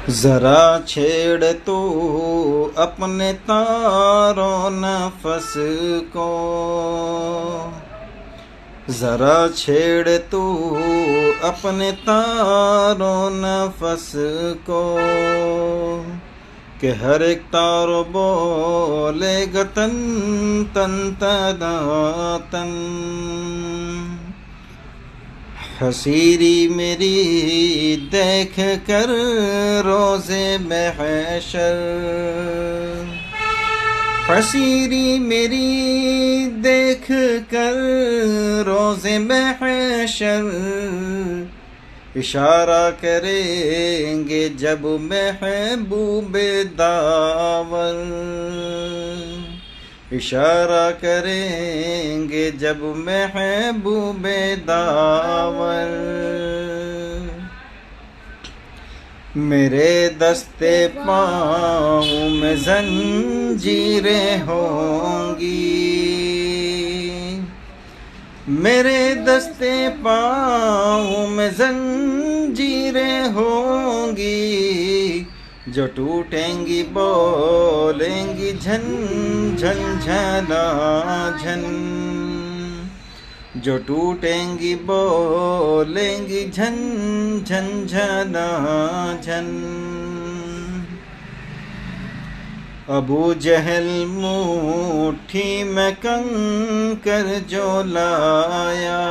जरा छेड़ तू अपने तारों नफस को, जरा छेड़ तू अपने तारों नफस को, कि हर एक तारो बोलेगा तन तन तना तन। हसीरी मेरी देख कर रोज़े महशर, हसीरी मेरी देख कर रोज़े महशर, इशारा करेंगे जब महबूबे दावर, इशारा करेंगे जब महबूबे दावर। मेरे दस्ते पाँव में जंजीरें होंगी, मेरे दस्ते पाँव में जंजीरें होंगी, जो टूटेंगी बोलेंगी झन झन झना झन, जो टूटेंगी बोलेंगी झन झन झना झन। अबू जहल मुट्ठी में कंकर जो लाया,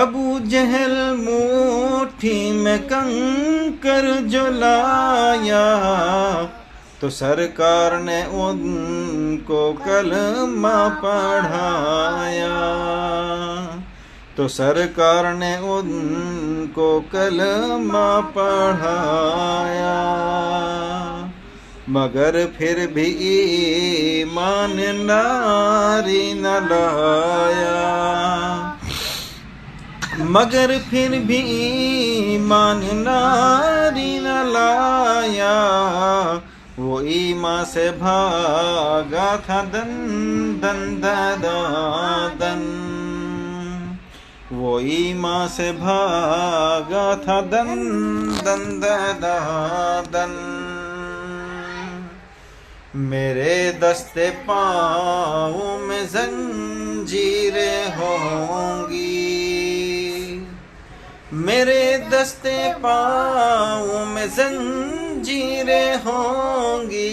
अबू जहल मुट्ठी में कंकर जो लाया, तो सरकार ने उनको कलमा पढ़ाया, तो सरकार ने उनको कलमा पढ़ाया। मगर फिर भी ईमान नारी न लाया, मगर फिर भी ईमान नारी न लाया, वो ईमान से भागा था दन दन दादा दन, वो ईमान से भागा था दन दन दादा दन। मेरे दस्ते पाँव में जंजीरें होंगी, मेरे दस्ते पाँव में जंजीरें होंगी,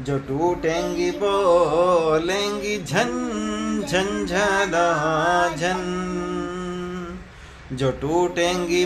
जो टूटेंगी बोलेंगी झन झन झना झन, जो टूटेंगी